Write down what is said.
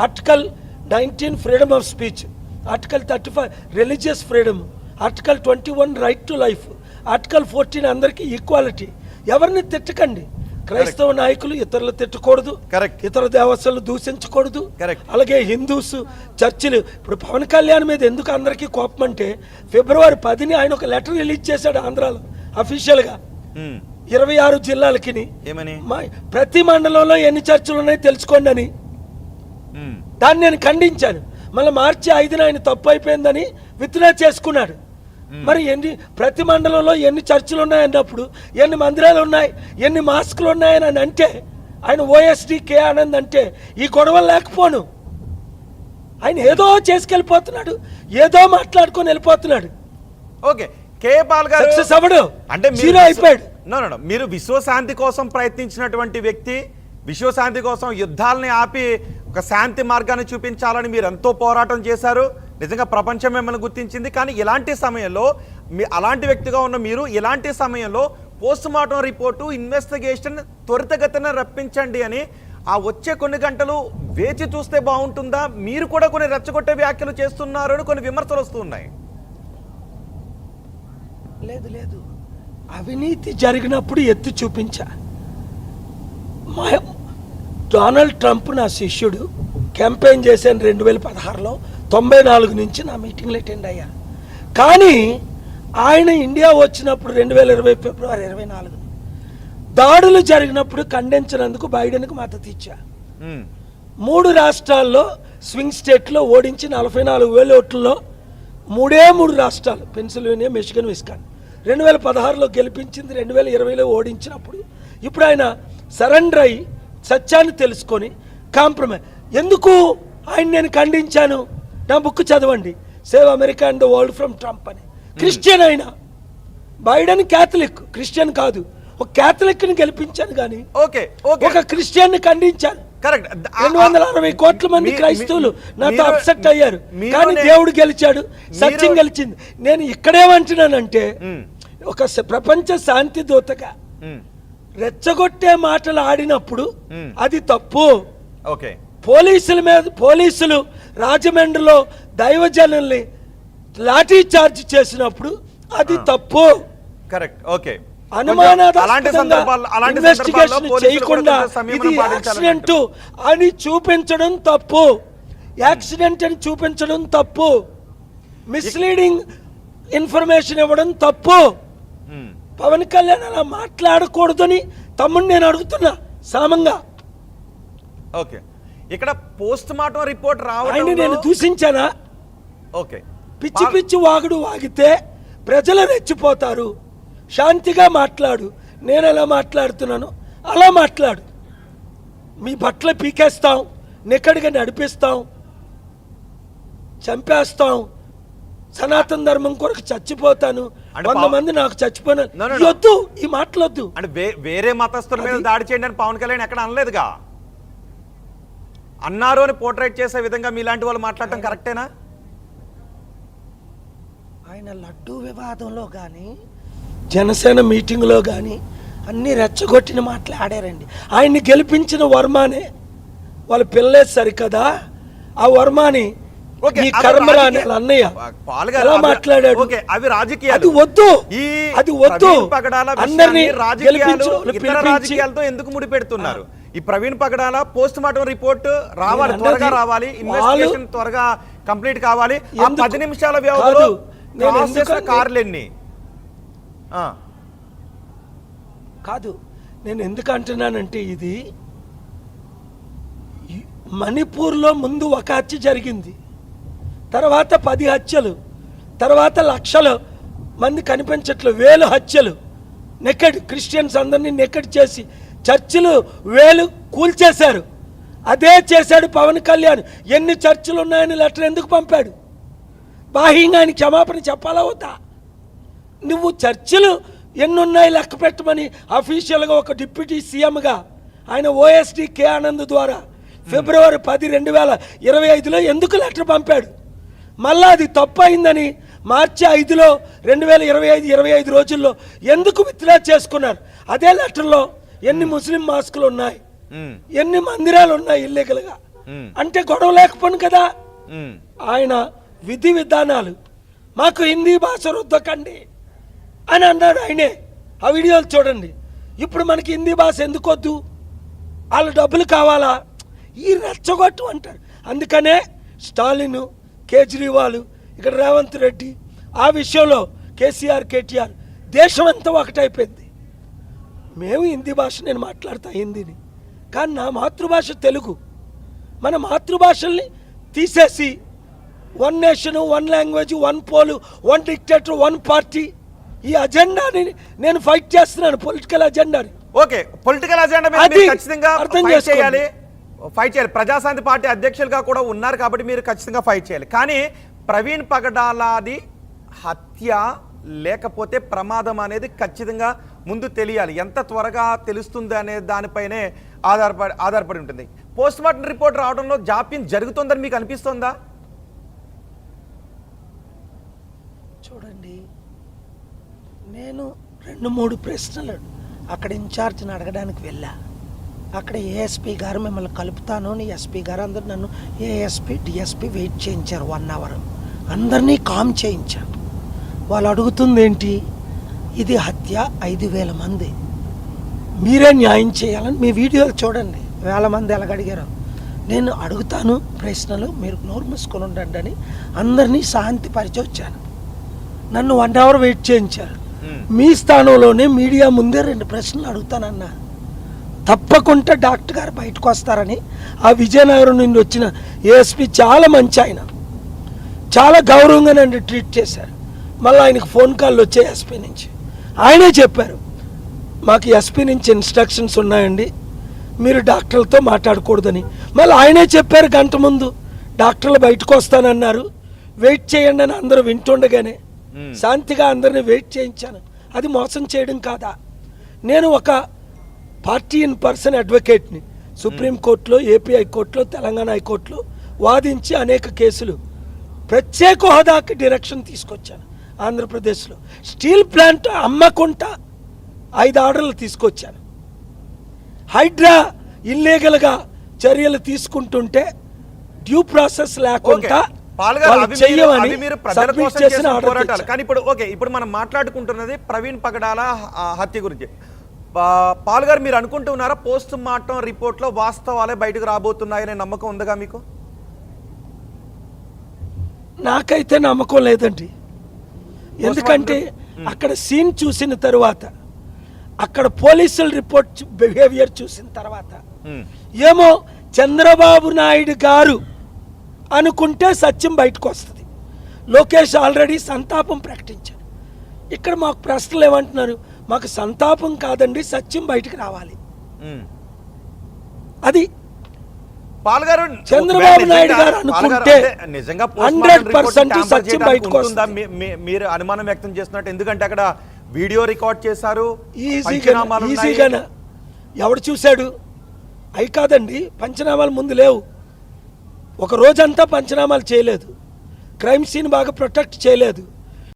Article 19 freedom of speech, article 35 religious freedom, article 21 right to life, article 14 అందరికీ equality. ఎవరిని తిట్టకండి. క్రైస్తవ నాయకులు ఇతరులు తిట్టకూడదు, ఇతర దేవస్థలు దూషించకూడదు. అలాగే హిందూస్ చర్చిలు. ఇప్పుడు పవన్ కళ్యాణ్ మీద ఎందుకు అందరికీ కోపం అంటే ఫిబ్రవరి 10ని ఆయన ఒక లెటర్ రిలీజ్ చేశాడు ఆంధ్రాలో అఫీషియల్గా 26 జిల్లాలకి. ప్రతి మండలంలో ఎన్ని చర్చిలు ఉన్నాయో తెలుసుకోండి అని. దాన్ని నేను ఖండించాను. మళ్ళీ మార్చి 5న ఆయన తప్పు అయిపోయిందని విత్డ్రా చేసుకున్నాడు. మరి ప్రతి మండలంలో ఎన్ని చర్చిలు ఉన్నాయన్నప్పుడు ఎన్ని మందిరాలు ఉన్నాయి, ఎన్ని మాస్కులు ఉన్నాయని అంటే ఆయన ఓఎస్డి కే ఆనంద్ అంటే ఈ గొడవలు లేకపోను. ఆయన ఏదో చేసుకెళ్ళిపోతున్నాడు, ఏదో మాట్లాడుకొని వెళ్ళిపోతున్నాడు. ఓకే, కే పాల్ గారు సక్సెస్ అవ్వడు అంటే జీరో అయిపోయాడు. మీరు విశ్వశాంతి కోసం ప్రయత్నించినటువంటి వ్యక్తి, విశ్వశాంతి కోసం యుద్ధాలని ఆపి ఒక శాంతి మార్గాన్ని చూపించాలని మీరు ఎంతో పోరాటం చేశారు. నిజంగా ప్రపంచం మిమ్మల్ని గుర్తించింది. కానీ ఇలాంటి సమయంలో అలాంటి వ్యక్తిగా ఉన్న మీరు ఇలాంటి సమయంలో పోస్ట్ మార్టం రిపోర్టు ఇన్వెస్టిగేషన్ త్వరితగతిన రప్పించండి అని ఆ వచ్చే కొన్ని గంటలు వేచి చూస్తే బాగుంటుందా? మీరు కూడా కొన్ని రెచ్చగొట్టే వ్యాఖ్యలు చేస్తున్నారు అని కొన్ని విమర్శలు వస్తున్నాయి. లేదు లేదు, అవినీతి జరిగినప్పుడు ఎత్తి చూపించా. డొనాల్డ్ ట్రంప్ నా శిష్యుడు, క్యాంపెయిన్ చేశాను 2016లో, 94 నుంచి నా మీటింగ్లో అటెండ్ అయ్యా. కానీ ఆయన ఇండియా వచ్చినప్పుడు 2020 ఫిబ్రవరి 24 దాడులు జరిగినప్పుడు ఖండించినందుకు బైడెన్కు మద్దతు ఇచ్చా. 3 రాష్ట్రాల్లో స్వింగ్ స్టేట్లో ఓడించి 44,000 ఓట్లలో 3 రాష్ట్రాలు పెన్సిల్వేనియా, మిచిగన్, విస్కాన్ 2016లో గెలిపించింది. 2020లో ఓడించినప్పుడు ఇప్పుడు ఆయన సరెండర్ అయ్యి సత్యాన్ని తెలుసుకొని కాంప్రమైజ్. ఎందుకు ఆయన నేను ఖండించాను? నా బుక్ చదవండి, save America and the world from Trump అని. క్రిస్టియన్ అయినా, బైడెన్ క్యాథలిక్, క్రిస్టియన్ కాదు. ఒక క్యాథలిక్ని గెలిపించాను కానీ ఒక క్రిస్టియన్ ని ఖండించాను. 260 కోట్ల మంది క్రైస్తవులు నాతో అప్సెట్ అయ్యారు. కానీ దేవుడు గెలిచాడు, సత్యం గెలిచింది. నేను ఇక్కడేమంటున్నానంటే ఒక ప్రపంచ శాంతి దూతగా రెచ్చగొట్టే మాటలు ఆడినప్పుడు అది తప్పు. పోలీసులు రాజమండ్రిలో దైవజనుల్ని లాఠీ చార్జ్ చేసినప్పుడు అది తప్పు. ఇన్వెస్టిగేషన్ చేయకుండా ఇది యాక్సిడెంట్ అని చూపించడం తప్పు. యాక్సిడెంట్ అని చూపించడం తప్పు. మిస్లీడింగ్ ఇన్ఫర్మేషన్ ఇవ్వడం తప్పు. పవన్ కళ్యాణ్ అలా మాట్లాడకూడదని తమ్ముడు నేను అడుగుతున్నా సామంగా. ఓకే, ఇక్కడ పోస్ట్ మార్టం రిపోర్ట్ రావడం నేను దూషించానా? ఓకే, పిచ్చి పిచ్చి వాగుడు వాగితే ప్రజలు రెచ్చిపోతారు. శాంతిగా మాట్లాడు. నేను ఎలా మాట్లాడుతున్నాను అలా మాట్లాడు. మీ బట్టలు పీకేస్తాం, నెక్కడిగా నడిపిస్తాం, చంపేస్తాం, సనాతన ధర్మం కొరకు చచ్చిపోతాను, 100 మంది నాకు చచ్చిపోయిన వద్దు, ఈ మాటలొద్దు. అంటే వేరే మతస్థుల మీద దాడి చేయండి అని పవన్ కళ్యాణ్ ఎక్కడ అనలేదుగా. అన్నారు అని పోర్ట్రేట్ చేసే విధంగా మీలాంటి వాళ్ళు మాట్లాడటం కరెక్టేనా? ఆయన లడ్డూ వివాదంలో కానీ జనసేన మీటింగ్లో కానీ అన్ని రెచ్చగొట్టిన మాటలు ఆడారండి. ఆయన్ని గెలిపించిన వర్మానే వాళ్ళ పిల్లలే సరికదా, ఆ వర్మాని అన్నయ్య మాట్లాడాడు. అవి రాజకీయాలు, అది వద్దు, అది వద్దు. అందరినీ రాజకీయాలతో ఎందుకు ముడి పెడుతున్నారు? ఈ ప్రవీణ్ పగడాల పోస్ట్ మార్టం రిపోర్ట్ రావాలి, త్వరగా రావాలి, ఇన్వెస్టిగేషన్ త్వరగా కంప్లీట్ కావాలి. 10 నిమిషాల వ్యవధిలో కార్లెన్ని కాదు. నేను ఎందుకు అంటున్నానంటే ఇది మణిపూర్లో ముందు ఒక హత్య జరిగింది, తర్వాత 10 హత్యలు, తర్వాత లక్షల మంది కనిపించట్లు 1000 హత్యలు. నెక్కడ్ క్రిస్టియన్స్ అందరినీ నెక్కడ్ చేసి చర్చిలు 1000 కూల్చేశారు. అదే చేశాడు పవన్ కళ్యాణ్. ఎన్ని చర్చిలు ఉన్నాయని లెటర్ ఎందుకు పంపాడు? బాహ్యంగా ఆయన క్షమాపణ చెప్పాలా వద్దా? నువ్వు చర్చిలు ఎన్ని ఉన్నాయి లెక్క పెట్టమని అఫీషియల్గా ఒక డిప్యూటీ సీఎంగా ఆయన ఓఎస్డి కే ఆనంద్ ద్వారా ఫిబ్రవరి 10, 2025లో ఎందుకు లెటర్ పంపాడు? మళ్ళా అది తప్పు అయిందని మార్చి 5లో 2025 రోజుల్లో ఎందుకు విత్డ్రా చేసుకున్నారు? అదే లెటర్లో ఎన్ని ముస్లిం మాస్కులు ఉన్నాయి, ఎన్ని మందిరాలు ఉన్నాయి ఇల్లీగల్గా, అంటే గొడవ లేకపోను కదా. ఉమ్. ఆయన విధి విధానాలు మాకు హిందీ భాష రుద్దకండి అని అన్నాడు ఆయనే. ఆ వీడియోలు చూడండి. ఇప్పుడు మనకి హిందీ భాష ఎందుకు వద్దు, వాళ్ళ డబ్బులు కావాలా, ఈ రెచ్చగొట్టు అంటారు. అందుకనే స్టాలిన్, కేజ్రీవాల్, ఇక్కడ రేవంత్ రెడ్డి, ఆ విషయంలో కేసీఆర్, కేటీఆర్, దేశం అంతా ఒకటైపోయింది. మేము హిందీ భాష, నేను మాట్లాడతా హిందీని, కానీ నా మాతృభాష తెలుగు. మన మాతృభాషల్ని తీసేసి one nation, one language, one poll, one dictator, one party, ఈ అజెండాని నేను ఫైట్ చేస్తున్నాను, పొలిటికల్ అజెండాని. ఓకే, పొలిటికల్ అజెండా మీద అది మీరు ఖచ్చితంగా అర్థం ఫైట్ చేసుకోండి. చేయాలి. ప్రజాశాంతి పార్టీ అధ్యక్షులుగా కూడా ఉన్నారు కాబట్టి మీరు ఖచ్చితంగా ఫైట్ చేయాలి. కానీ ప్రవీణ్ పగడాలాది హత్య లేకపోతే ప్రమాదం అనేది ఖచ్చితంగా ముందు తెలియాలి. ఎంత త్వరగా తెలుస్తుంది అనే దానిపైనే ఆధారపడి ఉంటుంది. పోస్ట్ మార్టం రిపోర్ట్ రావడంలో జాప్యం జరుగుతుందని మీకు అనిపిస్తుందా? చూడండి, నేను 2-3 ప్రశ్నలు అక్కడ ఇన్ఛార్జ్ని అడగడానికి వెళ్ళా. అక్కడ ఏఎస్పీ గారు మిమ్మల్ని కలుపుతాను అని ఎస్పీ గారు అందరు నన్ను ఏఎస్పీ డిఎస్పీ వెయిట్ చేయించారు 1 అవర్. అందరినీ కామ్ చేయించాను. వాళ్ళు అడుగుతుంది ఏంటి, ఇది హత్య, 5,000 మంది, మీరే న్యాయం చేయాలని. మీ వీడియోలు చూడండి, 1,000 మంది ఎలాగడిగారు. నేను అడుగుతాను ప్రశ్నలు, మీరు నోరు మూసుకొని ఉండండి అని అందరినీ శాంతిపరిచి వచ్చాను. నన్ను 1 అవర్ వెయిట్ చేయించారు. మీ స్థానంలోనే మీడియా ముందే 2 ప్రశ్నలు అడుగుతానన్నా. తప్పకుండా డాక్టర్ గారు బయటకు వస్తారని ఆ విజయనగరం నుండి వచ్చిన ఏఎస్పీ చాలా మంచి ఆయన, చాలా గౌరవంగా నన్ను ట్రీట్ చేశారు. మళ్ళీ ఆయనకు ఫోన్ కాల్ వచ్చే ఎస్పీ నుంచి ఆయనే చెప్పారు, మాకు ఎస్పీ నుంచి ఇన్స్ట్రక్షన్స్ ఉన్నాయండి, మీరు డాక్టర్లతో మాట్లాడకూడదని. మళ్ళీ ఆయనే చెప్పారు గంట ముందు, డాక్టర్లు బయటకు వస్తానన్నారు, వెయిట్ చేయండి అని అందరూ వింటుండగానే శాంతిగా అందరినీ వెయిట్ చేయించాను. అది మోసం చేయడం కాదా? నేను ఒక పార్టీ ఇన్ పర్సన్ అడ్వకేట్ని సుప్రీంకోర్టులో, ఏపీ హైకోర్టులో, తెలంగాణ హైకోర్టులో వాదించి అనేక కేసులు, ప్రత్యేక హోదాకి డైరెక్షన్ తీసుకొచ్చాను. ఆంధ్రప్రదేశ్లో స్టీల్ ప్లాంట్ అమ్మకుండా 5 ఆర్డర్లు తీసుకొచ్చాను. హైడ్రా ఇల్లీగల్గా చర్యలు తీసుకుంటుంటే డ్యూ ప్రాసెస్ లేకుండా కానీ ఇప్పుడు మనం మాట్లాడుకుంటున్నది ప్రవీణ్ పగడాల హత్య గురించి. పాల్ గారు, మీరు అనుకుంటున్నారా పోస్ట్ మార్టం రిపోర్ట్ లో వాస్తవాలే బయటకు రాబోతున్నాయనే నమ్మకం ఉందిగా మీకు? నాకైతే నమ్మకం లేదండి. ఎందుకంటే అక్కడ సీన్ చూసిన తర్వాత, అక్కడ పోలీసుల రిపోర్ట్ బిహేవియర్ చూసిన తర్వాత ఏమో చంద్రబాబు నాయుడు గారు అనుకుంటే సత్యం బయటకు వస్తుంది. లోకేష్ ఆల్రెడీ సంతాపం ప్రకటించారు. ఇక్కడ మాకు ప్రశ్నలు ఏమంటున్నారు, మాకు సంతాపం కాదండి, సత్యం బయటకు రావాలి. అది పాల్ గారు, చంద్రబాబు నాయుడు గారు అనుకుంటే 100% సత్యం బయటకు వస్తుంది. మీరు అనుమానం వ్యక్తం చేస్తున్నట్టు, ఎందుకంటే అక్కడ వీడియో రికార్డ్ చేశారు. ఈజీగా ఎవడు చూశాడు? అవి కాదండి, పంచనామాలు ముందు లేవు. ఒక రోజంతా పంచనామాలు చేయలేదు, క్రైమ్ సీన్ బాగా ప్రొటెక్ట్ చేయలేదు.